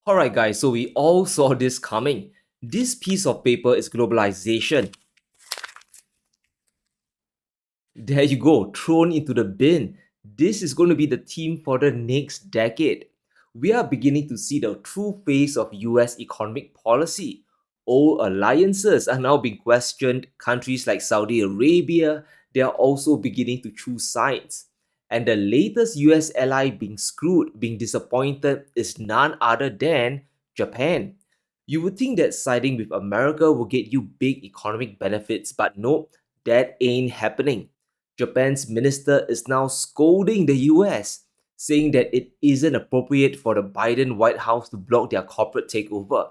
Alright guys, so we all saw this coming. This piece of paper is globalization. There you go, thrown into the bin. This is going to be the theme for the next decade. We are beginning to see the true face of US economic policy. Old alliances are now being questioned. Countries like Saudi Arabia, they are also beginning to choose sides. And the latest US ally being screwed, being disappointed, is none other than Japan. You would think that siding with America will get you big economic benefits, but nope, that ain't happening. Japan's minister is now scolding the US, saying that it isn't appropriate for the Biden White House to block their corporate takeover.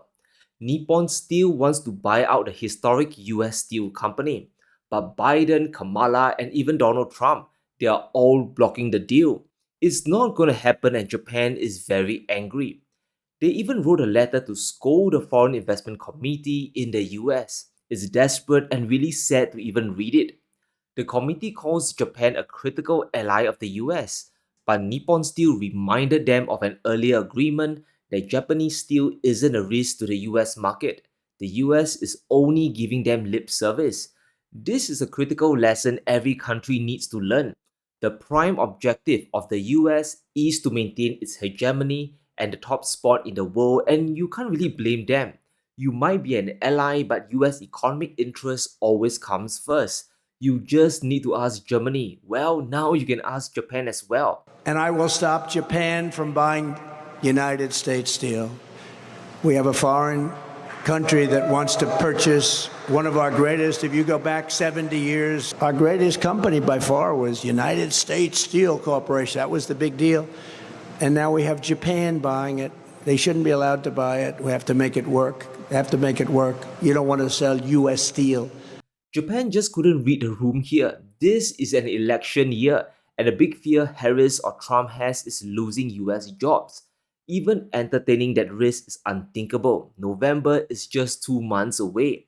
Nippon still wants to buy out the historic US steel company, but Biden, Kamala, and even Donald Trump, they are all blocking the deal. It's not going to happen, and Japan is very angry. They even wrote a letter to scold the Foreign Investment Committee in the US. It's desperate and really sad to even read it. The committee calls Japan a critical ally of the US, but Nippon Steel reminded them of an earlier agreement that Japanese steel isn't a risk to the US market. The US is only giving them lip service. This is a critical lesson every country needs to learn. The prime objective of the US is to maintain its hegemony and the top spot in the world, and you can't really blame them. You might be an ally, but US economic interest always comes first. You just need to ask Germany. Well, now you can ask Japan as well. And I will stop Japan from buying United States steel. We have a foreign country that wants to purchase one of our greatest. If you go back 70 years, our greatest company by far was United States Steel Corporation. That was the big deal. And now we have Japan buying it. They shouldn't be allowed to buy it. We have to make it work. They have to make it work. You don't want to sell U.S. steel. Japan just couldn't read the room here. This is an election year, and the big fear Harris or Trump has is losing US jobs. Even entertaining that risk is unthinkable. November is just 2 months away.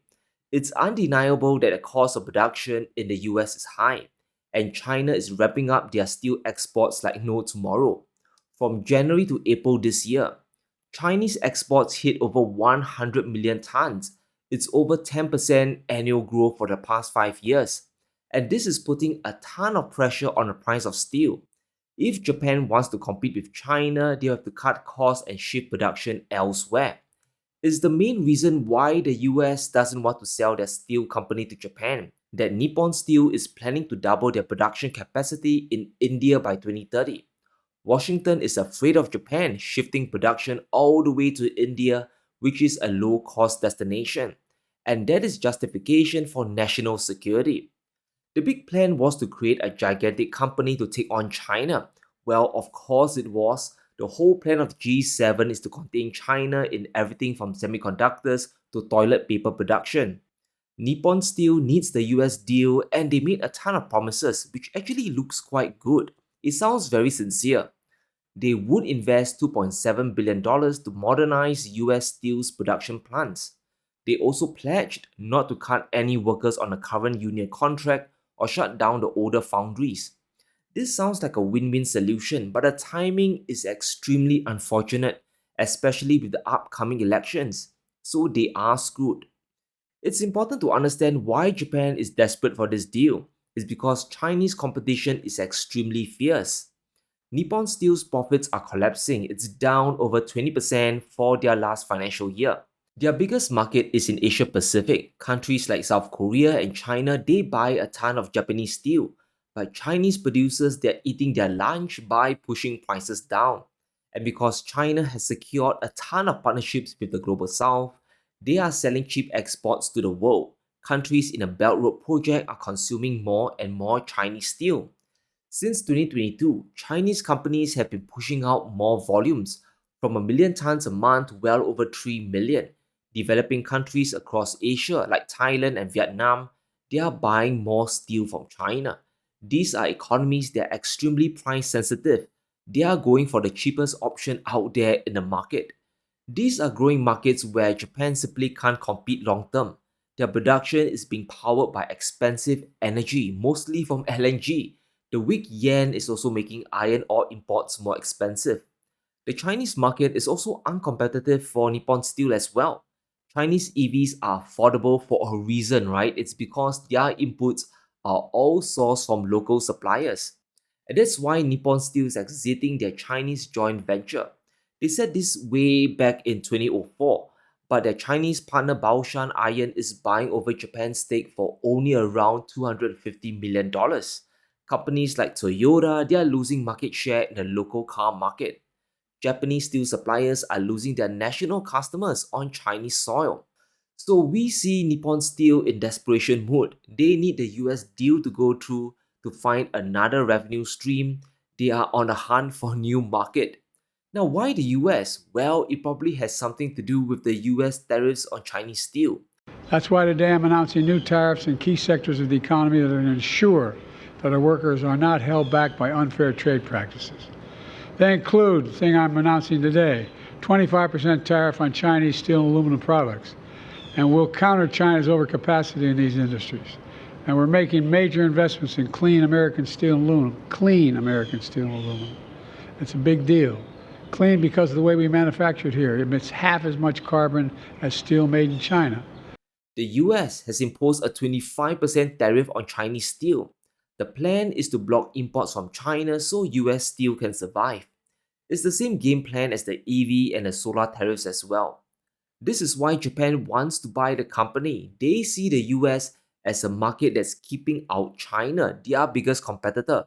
It's undeniable that the cost of production in the US is high, and China is ramping up their steel exports like no tomorrow. From January to April this year, Chinese exports hit over 100 million tons. It's over 10% annual growth for the past 5 years. And this is putting a ton of pressure on the price of steel. If Japan wants to compete with China, they have to cut costs and shift production elsewhere. It's the main reason why the US doesn't want to sell their steel company to Japan, that Nippon Steel is planning to double their production capacity in India by 2030. Washington is afraid of Japan shifting production all the way to India, which is a low-cost destination, and that is justification for national security. The big plan was to create a gigantic company to take on China. Well, of course it was. The whole plan of G7 is to contain China in everything from semiconductors to toilet paper production. Nippon Steel needs the US deal, and they made a ton of promises, which actually looks quite good. It sounds very sincere. They would invest $2.7 billion to modernize US Steel's production plants. They also pledged not to cut any workers on the current union contract or shut down the older foundries. This sounds like a win-win solution, but the timing is extremely unfortunate, especially with the upcoming elections. So they are screwed. It's important to understand why Japan is desperate for this deal. It's because Chinese competition is extremely fierce. Nippon Steel's profits are collapsing. It's down over 20% for their last financial year. Their biggest market is in Asia Pacific. Countries like South Korea and China, they buy a ton of Japanese steel. But Chinese producers, they're eating their lunch by pushing prices down. And because China has secured a ton of partnerships with the Global South, they are selling cheap exports to the world. Countries in the Belt Road Project are consuming more and more Chinese steel. Since 2022, Chinese companies have been pushing out more volumes, from a million tons a month to well over 3 million. Developing countries across Asia like Thailand and Vietnam, they are buying more steel from China. These are economies that are extremely price sensitive. They are going for the cheapest option out there in the market. These are growing markets where Japan simply can't compete long term. Their production is being powered by expensive energy, mostly from LNG. The weak yen is also making iron ore imports more expensive. The Chinese market is also uncompetitive for Nippon Steel as well. Chinese EVs are affordable for a reason, right? It's because their inputs are all sourced from local suppliers. And that's why Nippon Steel is exiting their Chinese joint venture. They said this way back in 2004, but their Chinese partner Baoshan Iron is buying over Japan's stake for only around $250 million. Companies like Toyota, they are losing market share in the local car market. Japanese steel suppliers are losing their national customers on Chinese soil. So we see Nippon Steel in desperation mode. They need the US deal to go through to find another revenue stream. They are on the hunt for a new market. Now, why the US? Well, it probably has something to do with the US tariffs on Chinese steel. That's why today I'm announcing new tariffs in key sectors of the economy that are to ensure that our workers are not held back by unfair trade practices. They include the thing I'm announcing today, 25% tariff on Chinese steel and aluminum products, and we'll counter China's overcapacity in these industries. And we're making major investments in clean American steel and aluminum. Clean American steel and aluminum. It's a big deal. Clean because of the way we manufacture it here. It emits half as much carbon as steel made in China. The US has imposed a 25% tariff on Chinese steel. The plan is to block imports from China so US steel can survive. It's the same game plan as the EV and the solar tariffs as well. This is why Japan wants to buy the company. They see the US as a market that's keeping out China, their biggest competitor.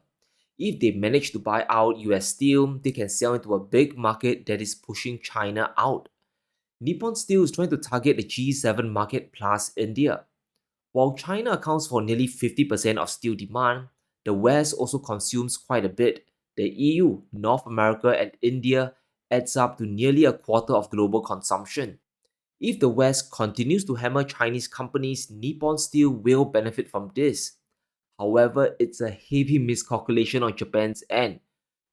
If they manage to buy out US steel, they can sell into a big market that is pushing China out. Nippon Steel is trying to target the G7 market plus India. While China accounts for nearly 50% of steel demand, the West also consumes quite a bit. The EU, North America, and India adds up to nearly a quarter of global consumption. If the West continues to hammer Chinese companies, Nippon Steel will benefit from this. However, it's a heavy miscalculation on Japan's end.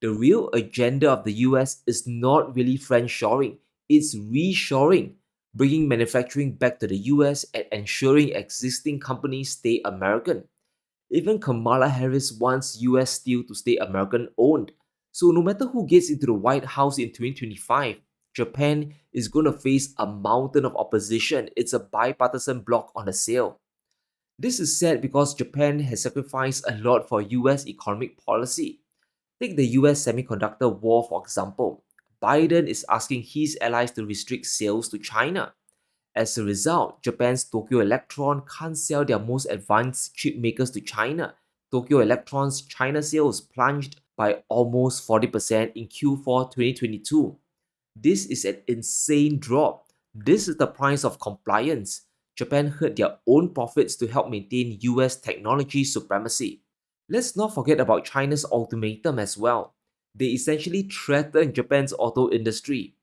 The real agenda of the US is not really friendshoring, it's reshoring, bringing manufacturing back to the US and ensuring existing companies stay American. Even Kamala Harris wants US steel to stay American owned. So no matter who gets into the White House in 2025, Japan is going to face a mountain of opposition. It's a bipartisan bloc on the sale. This is sad because Japan has sacrificed a lot for US economic policy. Take the US semiconductor war for example. Biden is asking his allies to restrict sales to China. As a result, Japan's Tokyo Electron can't sell their most advanced chip makers to China. Tokyo Electron's China sales plunged by almost 40% in Q4 2022. This is an insane drop. This is the price of compliance. Japan hurt their own profits to help maintain US technology supremacy. Let's not forget about China's ultimatum as well. They essentially threatened Japan's auto industry.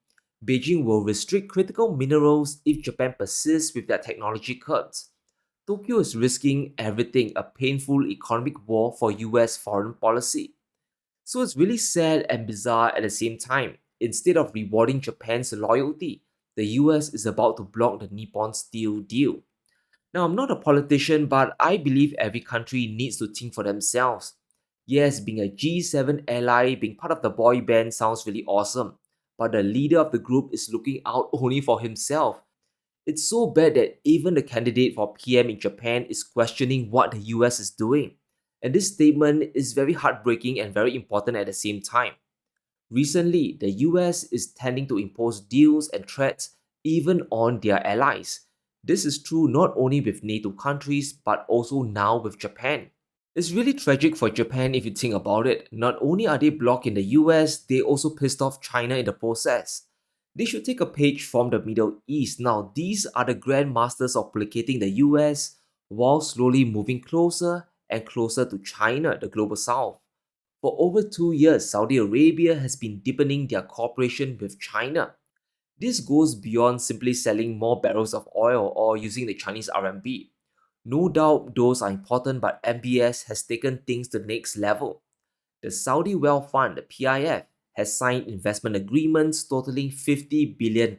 Beijing will restrict critical minerals if Japan persists with their technology curbs. Tokyo is risking everything, a painful economic war for US foreign policy. So it's really sad and bizarre at the same time. Instead of rewarding Japan's loyalty, the US is about to block the Nippon Steel deal. Now, I'm not a politician, but I believe every country needs to think for themselves. Yes, being a G7 ally, being part of the boy band sounds really awesome, but the leader of the group is looking out only for himself. It's so bad that even the candidate for PM in Japan is questioning what the US is doing. And this statement is very heartbreaking and very important at the same time. Recently, the US is tending to impose deals and threats even on their allies. This is true not only with NATO countries but also now with Japan. It's really tragic for Japan if you think about it. Not only are they blocking the US, they also pissed off China in the process. They should take a page from the Middle East. Now, these are the grandmasters of placating the US while slowly moving closer and closer to China, the global south. For over 2 years, Saudi Arabia has been deepening their cooperation with China. This goes beyond simply selling more barrels of oil or using the Chinese RMB. No doubt those are important, but MBS has taken things to the next level. The Saudi Wealth Fund, the PIF, has signed investment agreements totaling $50 billion.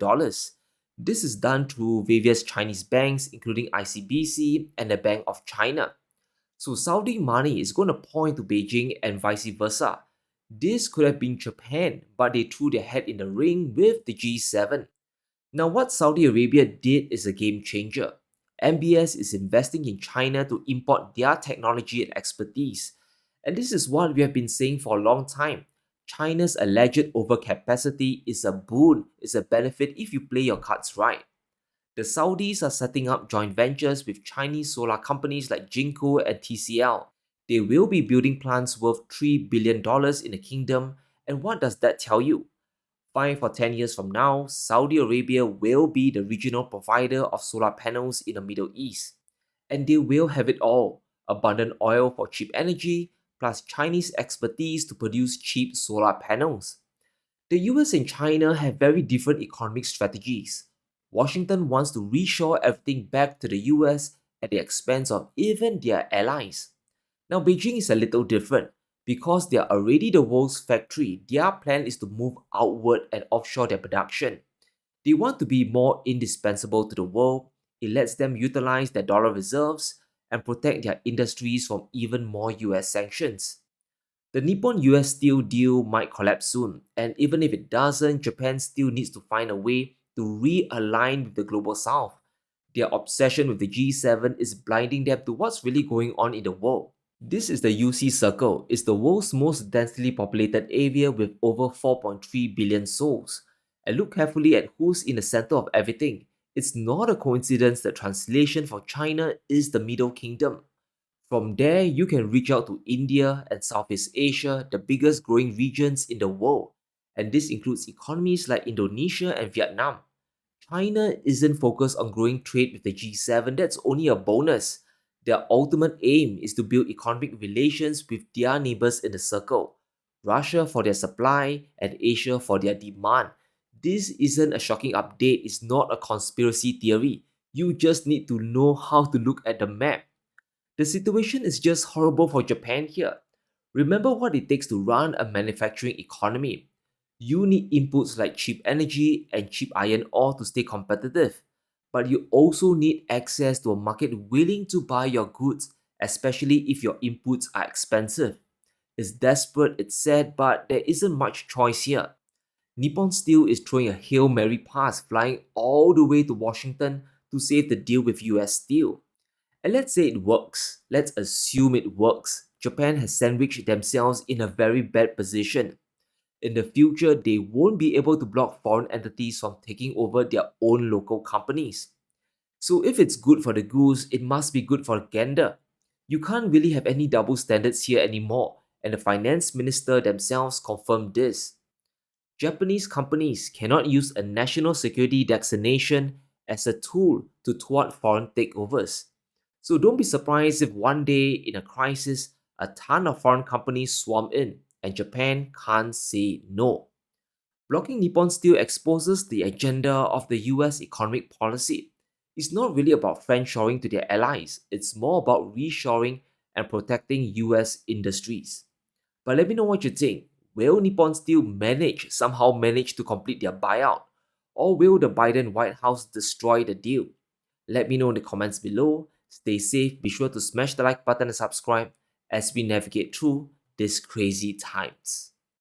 This is done through various Chinese banks, including ICBC and the Bank of China. So Saudi money is going to point to Beijing and vice versa. This could have been Japan, but they threw their head in the ring with the G7. Now, what Saudi Arabia did is a game changer. MBS is investing in China to import their technology and expertise. And this is what we have been saying for a long time. China's alleged overcapacity is a boon, is a benefit if you play your cards right. The Saudis are setting up joint ventures with Chinese solar companies like Jinko and TCL. They will be building plants worth $3 billion in the kingdom. And what does that tell you? 5 or 10 years from now, Saudi Arabia will be the regional provider of solar panels in the Middle East. And they will have it all: abundant oil for cheap energy, plus Chinese expertise to produce cheap solar panels. The US and China have very different economic strategies. Washington wants to reshore everything back to the US at the expense of even their allies. Now, Beijing is a little different. Because they are already the world's factory, their plan is to move outward and offshore their production. They want to be more indispensable to the world. It lets them utilize their dollar reserves and protect their industries from even more US sanctions. The Nippon US steel deal might collapse soon, and even if it doesn't, Japan still needs to find a way to realign with the global south. Their obsession with the G7 is blinding them to what's really going on in the world. This is the UC Circle. It's the world's most densely populated area with over 4.3 billion souls. And look carefully at who's in the center of everything. It's not a coincidence that translation for China is the Middle Kingdom. From there, you can reach out to India and Southeast Asia, the biggest growing regions in the world. And this includes economies like Indonesia and Vietnam. China isn't focused on growing trade with the G7, that's only a bonus. Their ultimate aim is to build economic relations with their neighbors in the circle: Russia for their supply and Asia for their demand. This isn't a shocking update, it's not a conspiracy theory. You just need to know how to look at the map. The situation is just horrible for Japan here. Remember what it takes to run a manufacturing economy. You need inputs like cheap energy and cheap iron ore to stay competitive. But you also need access to a market willing to buy your goods, especially if your inputs are expensive. It's desperate, it's sad, but there isn't much choice here. Nippon Steel is throwing a Hail Mary pass, flying all the way to Washington to save the deal with US Steel. And let's say it works. Let's assume it works. Japan has sandwiched themselves in a very bad position. In the future, they won't be able to block foreign entities from taking over their own local companies. So if it's good for the goose, it must be good for the gander. You can't really have any double standards here anymore, and the finance minister themselves confirmed this. Japanese companies cannot use a national security designation as a tool to thwart foreign takeovers. So don't be surprised if one day in a crisis, a ton of foreign companies swarm in and Japan can't say no. Blocking Nippon Steel exposes the agenda of the US economic policy. It's not really about friendshoring to their allies, it's more about reshoring and protecting US industries. But let me know what you think. Will Nippon Steel somehow manage to complete their buyout? Or will the Biden White House destroy the deal? Let me know in the comments below. Stay safe, be sure to smash the like button and subscribe as we navigate through these crazy times.